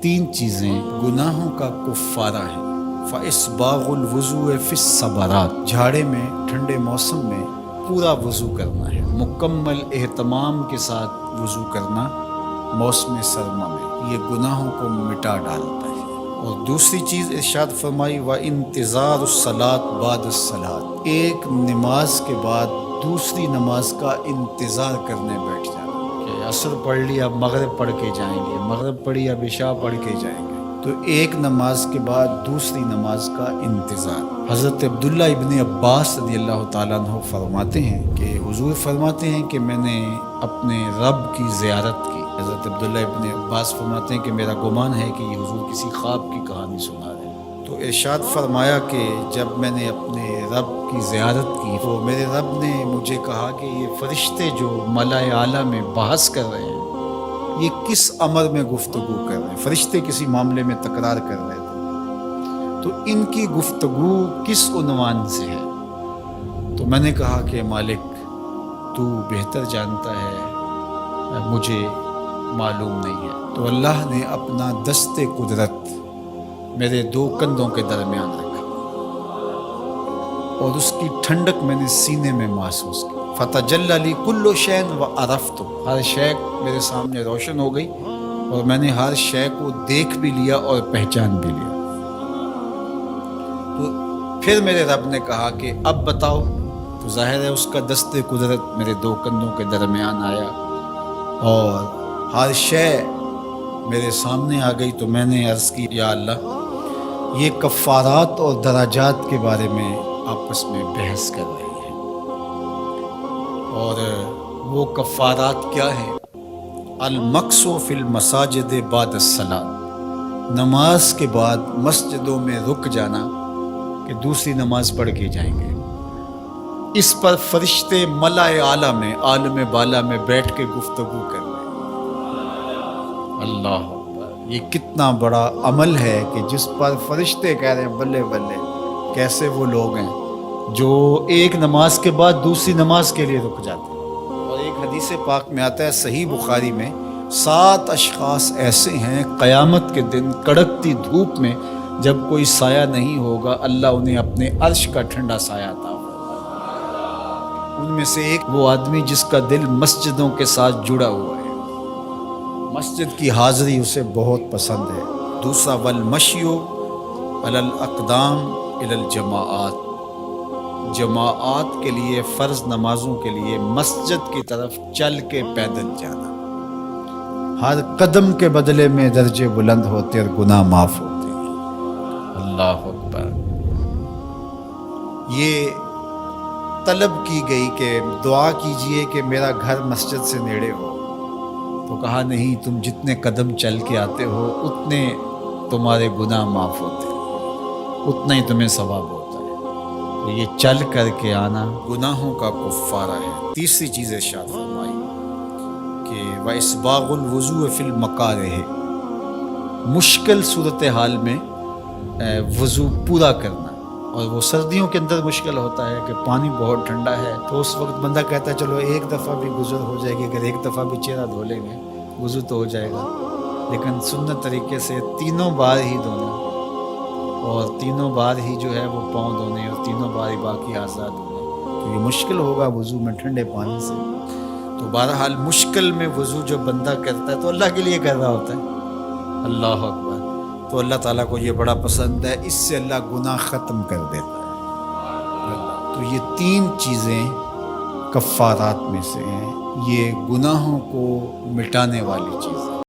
تین چیزیں گناہوں کا کفارہ ہیں۔ فَإِسْبَاغُ الْوُضُوءِ فِي الصَّبَرَاتِ، جھاڑے میں ٹھنڈے موسم میں پورا وضو کرنا ہے، مکمل اہتمام کے ساتھ وضو کرنا موسم سرما میں، یہ گناہوں کو مٹا ڈالتا ہے۔ اور دوسری چیز ارشاد فرمائی وَإِنْتِظَارُ الصَّلَاةِ بَعْدَ الصَّلَاةِ، ایک نماز کے بعد دوسری نماز کا انتظار کرنے بیٹھ جانا کہ عصر پڑھ لی اب مغرب پڑھ کے جائیں گے، مغرب پڑھی اب عشاء پڑھ کے جائیں گے، تو ایک نماز کے بعد دوسری نماز کا انتظار۔ حضرت عبداللہ ابن عباس رضی اللہ تعالیٰ عنہ فرماتے ہیں کہ حضور فرماتے ہیں کہ میں نے اپنے رب کی زیارت کی۔ حضرت عبداللہ ابن عباس فرماتے ہیں کہ میرا گمان ہے کہ یہ حضور کسی خواب کی کہانی سنا رہے ہیں۔ تو ارشاد فرمایا کہ جب میں نے اپنے رب کی زیارت کی تو میرے رب نے مجھے کہا کہ یہ فرشتے جو ملائے اعلیٰ میں بحث کر رہے ہیں یہ کس امر میں گفتگو کر رہے ہیں، فرشتے کسی معاملے میں تکرار کر رہے تھے، تو ان کی گفتگو کس عنوان سے ہے؟ تو میں نے کہا کہ مالک تو بہتر جانتا ہے، مجھے معلوم نہیں ہے۔ تو اللہ نے اپنا دست قدرت میرے دو کندھوں کے درمیان رکھا اور اس کی ٹھنڈک میں نے سینے میں محسوس کی۔ فتجلی لی کل شیء وعرفت، ہر شے میرے سامنے روشن ہو گئی اور میں نے ہر شے کو دیکھ بھی لیا اور پہچان بھی لیا۔ تو پھر میرے رب نے کہا کہ اب بتاؤ، تو ظاہر ہے اس کا دست قدرت میرے دو کندھوں کے درمیان آیا اور ہر شے میرے سامنے آ گئی۔ تو میں نے عرض کی یا اللہ یہ کفارات اور درجات کے بارے میں آپس میں بحث کر رہے ہیں، اور وہ کفارات کیا ہیں؟ المکث فی المساجد بعد الصلاۃ، نماز کے بعد مسجدوں میں رک جانا کہ دوسری نماز پڑھ کے جائیں گے۔ اس پر فرشتے ملائے اعلیٰ میں عالم بالا میں بیٹھ کے گفتگو کر رہے ہیں۔ اللہ اکبر، یہ کتنا بڑا عمل ہے کہ جس پر فرشتے کہہ رہے ہیں بلے بلے، کیسے وہ لوگ ہیں جو ایک نماز کے بعد دوسری نماز کے لیے رک جاتے ہیں۔ اور ایک حدیث پاک میں آتا ہے صحیح بخاری میں، 7 اشخاص ایسے ہیں قیامت کے دن کڑکتی دھوپ میں جب کوئی سایہ نہیں ہوگا اللہ انہیں اپنے عرش کا ٹھنڈا سایہ عطا فرمائے۔ ان میں سے ایک وہ آدمی جس کا دل مسجدوں کے ساتھ جڑا ہوا ہے، مسجد کی حاضری اسے بہت پسند ہے۔ دوسرا والمشی علی الاقدام الی الجماعات، جماعات کے لیے فرض نمازوں کے لیے مسجد کی طرف چل کے پیدل جانا، ہر قدم کے بدلے میں درجے بلند ہوتے اور گناہ معاف ہوتے ہیں۔ اللہ اکبر، یہ طلب کی گئی کہ دعا کیجئے کہ میرا گھر مسجد سے نیڑے ہو، تو کہا نہیں، تم جتنے قدم چل کے آتے ہو اتنے تمہارے گناہ معاف ہوتے ہیں، اتنا ہی تمہیں ثواب ہوتا ہے۔ تو یہ چل کر کے آنا گناہوں کا کفارہ ہے۔ تیسری چیز ارشاد فرمائی کہ وَإِسْبَاغُ الْوُضُوءِ فِي الْمَكَارِهِ، مشکل صورتحال میں وضو پورا کرنا، اور وہ سردیوں کے اندر مشکل ہوتا ہے کہ پانی بہت ٹھنڈا ہے، تو اس وقت بندہ کہتا ہے چلو ایک دفعہ بھی گزر ہو جائے گی، اگر ایک دفعہ بھی چہرہ دھو لیں گے وضو تو ہو جائے گا، لیکن سنت طریقے سے 3 بار ہی دھونا، اور 3 بار ہی جو ہے وہ پاؤں دھونے، اور 3 بار ہی باقی اعضاء دھونے، تو یہ مشکل ہوگا وضو میں ٹھنڈے پانی سے۔ تو بہرحال مشکل میں وضو جو بندہ کرتا ہے تو اللہ کے لیے کر رہا ہوتا ہے۔ اللہ اکبر، تو اللہ تعالیٰ کو یہ بڑا پسند ہے، اس سے اللہ گناہ ختم کر دیتا ہے۔ تو یہ 3 چیزیں کفارات میں سے ہیں، یہ گناہوں کو مٹانے والی چیزیں۔